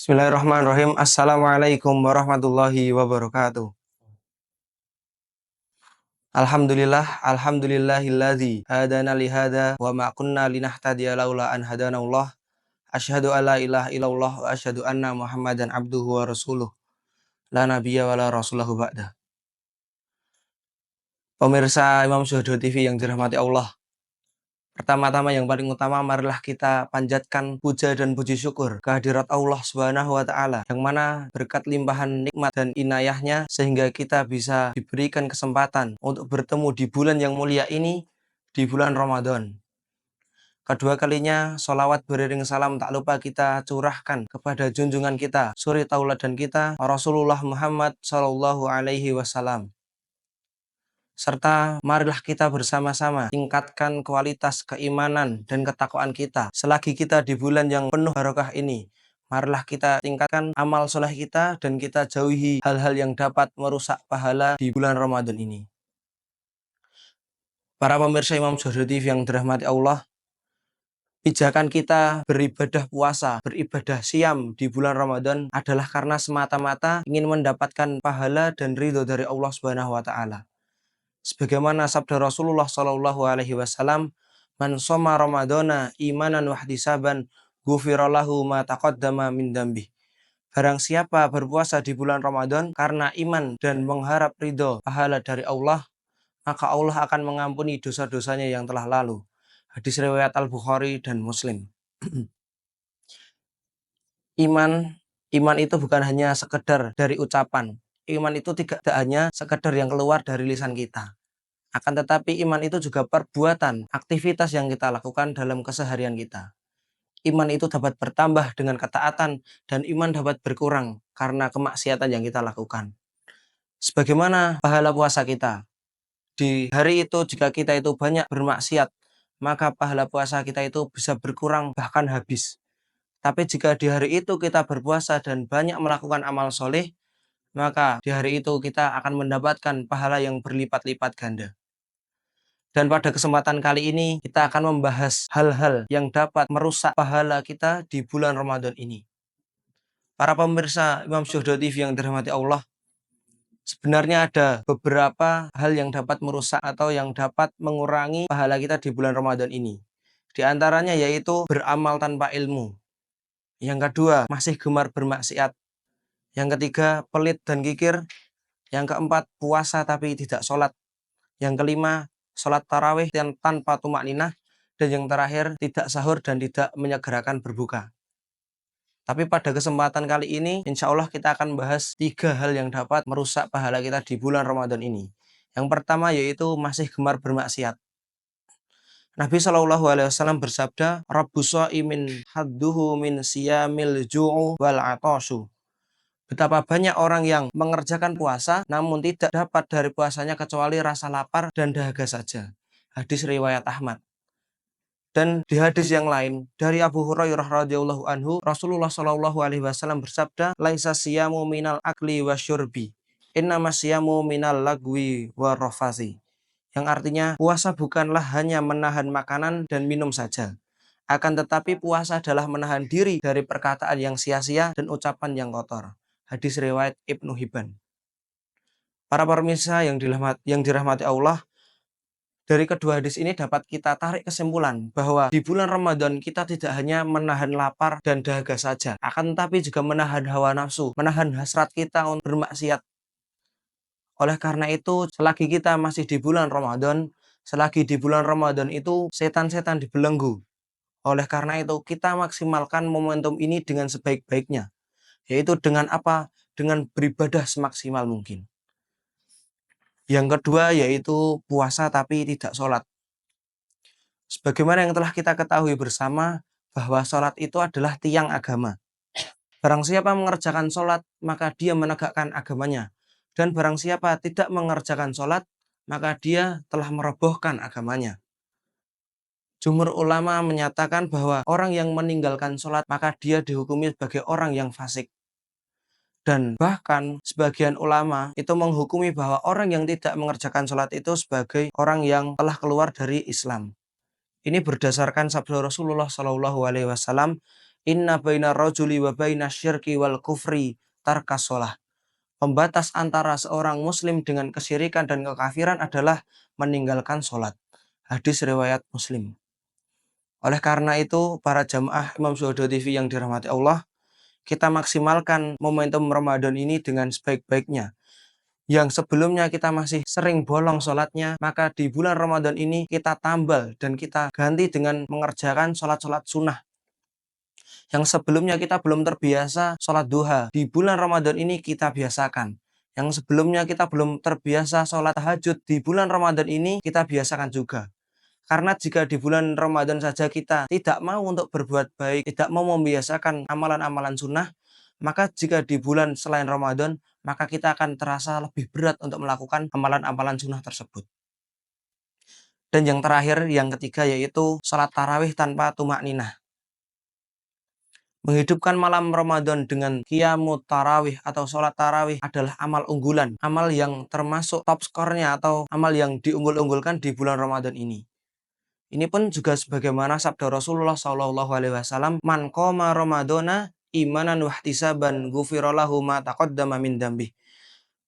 Bismillahirrahmanirrahim. Assalamualaikum warahmatullahi wabarakatuh. Alhamdulillahilladzi hadana li hadza wa ma kunna linahtadiya laula an hadanallah. Asyhadu alla ilaha illallah wa asyhadu anna Muhammadan abduhu wa rasuluh. La nabiyya wa la rasulahu ba'da. Pemirsa Imam Syuhada TV yang dirahmati Allah. Pertama-tama yang paling utama, marilah kita panjatkan puja dan puji syukur kehadirat Allah Subhanahu wa Ta'ala, yang mana berkat limpahan nikmat dan inayahnya sehingga kita bisa diberikan kesempatan untuk bertemu di bulan yang mulia ini, di bulan Ramadan. Kedua kalinya, sholawat beriring salam tak lupa kita curahkan kepada junjungan kita, suri tauladan kita, Rasulullah Muhammad Sallallahu Alaihi Wasallam. Serta marilah kita bersama-sama tingkatkan kualitas keimanan dan ketakwaan kita. Selagi kita di bulan yang penuh barokah ini, marilah kita tingkatkan amal soleh kita dan kita jauhi hal-hal yang dapat merusak pahala di bulan Ramadan ini. Para pemirsa Imam Syuhada TV yang dirahmati Allah, pijakan kita beribadah puasa, beribadah siam di bulan Ramadan adalah karena semata-mata ingin mendapatkan pahala dan ridho dari Allah Subhanahu wa Ta'ala. Sebagaimana sabda Rasulullah Shallallahu Alaihi Wasallam, "Man shoma Ramadana imanan wahdisaban, ghufirallahu ma taqaddama min dzambi." Barang siapa berpuasa di bulan Ramadan karena iman dan mengharap ridho pahala dari Allah, maka Allah akan mengampuni dosa-dosanya yang telah lalu. Hadis riwayat Al-Bukhari dan Muslim. Iman itu bukan hanya sekedar dari ucapan. Iman itu tidak hanya sekedar yang keluar dari lisan kita. Akan tetapi iman itu juga perbuatan, aktivitas yang kita lakukan dalam keseharian kita. Iman itu dapat bertambah dengan ketaatan dan iman dapat berkurang karena kemaksiatan yang kita lakukan. Sebagaimana pahala puasa kita. Di hari itu jika kita itu banyak bermaksiat, maka pahala puasa kita itu bisa berkurang bahkan habis. Tapi jika di hari itu kita berpuasa dan banyak melakukan amal soleh, maka di hari itu kita akan mendapatkan pahala yang berlipat-lipat ganda. Dan pada kesempatan kali ini kita akan membahas hal-hal yang dapat merusak pahala kita di bulan Ramadan ini. Para pemirsa Imam Syuhada TV yang dirahmati Allah, sebenarnya ada beberapa hal yang dapat merusak atau yang dapat mengurangi pahala kita di bulan Ramadan ini. Di antaranya yaitu beramal tanpa ilmu. Yang kedua, masih gemar bermaksiat. Yang ketiga, pelit dan kikir. Yang keempat, puasa tapi tidak sholat. Yang kelima, sholat tarawih yang tanpa tumak ninah. Dan yang terakhir, tidak sahur dan tidak menyegerakan berbuka. Tapi pada kesempatan kali ini, insya Allah kita akan bahas 3 hal yang dapat merusak pahala kita di bulan Ramadan ini. Yang pertama yaitu masih gemar bermaksiat. Nabi Shallallahu Alaihi Wasallam bersabda, Rabbus sha'imin hadduhu min siyamil ju'u wal atoshu. Betapa banyak orang yang mengerjakan puasa namun tidak dapat dari puasanya kecuali rasa lapar dan dahaga saja. Hadis riwayat Ahmad. Dan di hadis yang lain dari Abu Hurairah radhiyallahu anhu, Rasulullah Shallallahu Alaihi Wasallam bersabda, laisa siyamu minal akli wasyurbi, innama siyamu minal lagwi warrafasi. Yang artinya puasa bukanlah hanya menahan makanan dan minum saja. Akan tetapi puasa adalah menahan diri dari perkataan yang sia-sia dan ucapan yang kotor. Hadis riwayat Ibnu Hibban. Para pemirsa yang dirahmati Allah, dari kedua hadis ini dapat kita tarik kesimpulan bahwa di bulan Ramadan kita tidak hanya menahan lapar dan dahaga saja, akan tetapi juga menahan hawa nafsu, menahan hasrat kita untuk bermaksiat. Oleh karena itu, selagi kita masih di bulan Ramadan, selagi di bulan Ramadan itu setan-setan dibelenggu. Oleh karena itu, kita maksimalkan momentum ini dengan sebaik-baiknya. Yaitu dengan apa? Dengan beribadah semaksimal mungkin. Yang kedua yaitu puasa tapi tidak sholat. Sebagaimana yang telah kita ketahui bersama bahwa sholat itu adalah tiang agama. Barang siapa mengerjakan sholat, maka dia menegakkan agamanya. Dan barang siapa tidak mengerjakan sholat, maka dia telah merobohkan agamanya. Jumhur ulama menyatakan bahwa orang yang meninggalkan sholat, maka dia dihukumi sebagai orang yang fasik. Dan bahkan sebagian ulama itu menghukumi bahwa orang yang tidak mengerjakan sholat itu sebagai orang yang telah keluar dari Islam. Ini berdasarkan sabda Rasulullah Shallallahu Alaihi Wasallam Inna baina rajuli wa baina syirki wal kufri tarkas sholah. Pembatas antara seorang muslim dengan kesyirikan dan kekafiran adalah meninggalkan sholat. Hadis riwayat Muslim. Oleh karena itu, para jamaah Imam Syuhada TV yang dirahmati Allah, kita maksimalkan momentum Ramadan ini dengan sebaik-baiknya. Yang sebelumnya kita masih sering bolong sholatnya, maka di bulan Ramadan ini kita tambal dan kita ganti dengan mengerjakan sholat-sholat sunnah. Yang sebelumnya kita belum terbiasa sholat duha, di bulan Ramadan ini kita biasakan. Yang sebelumnya kita belum terbiasa sholat tahajud, di bulan Ramadan ini kita biasakan juga. Karena jika di bulan Ramadan saja kita tidak mau untuk berbuat baik, tidak mau membiasakan amalan-amalan sunnah, maka jika di bulan selain Ramadan, maka kita akan terasa lebih berat untuk melakukan amalan-amalan sunnah tersebut. Dan yang terakhir, yang ketiga, yaitu sholat tarawih tanpa tumak ninah. Menghidupkan malam Ramadan dengan qiyamut tarawih atau sholat tarawih adalah amal unggulan, amal yang termasuk top skornya atau amal yang diunggul-unggulkan di bulan Ramadan ini. Ini pun juga sebagaimana sabda Rasulullah SAW, man qoma Ramadana imanan wahtisaban ghufira lahu ma taqaddama min dzambih.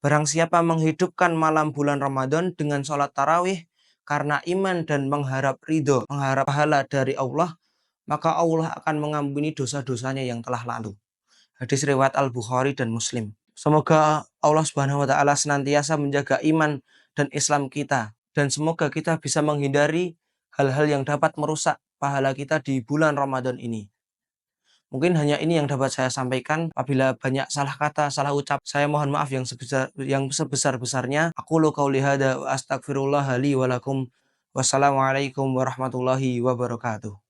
Barang siapa menghidupkan malam bulan Ramadan dengan sholat tarawih karena iman dan mengharap ridho, mengharap pahala dari Allah, maka Allah akan mengampuni dosa-dosanya yang telah lalu. Hadis riwayat Al-Bukhari dan Muslim. Semoga Allah Subhanahu wa taala senantiasa menjaga iman dan Islam kita, dan semoga kita bisa menghindari hal-hal yang dapat merusak pahala kita di bulan Ramadan ini. Mungkin hanya ini yang dapat saya sampaikan. Apabila banyak salah kata, salah ucap, saya mohon maaf yang sebesar-besarnya. Aqulu qauli hadza wa astaghfirullah li wa lakum. Wassalamualaikum warahmatullahi wabarakatuh.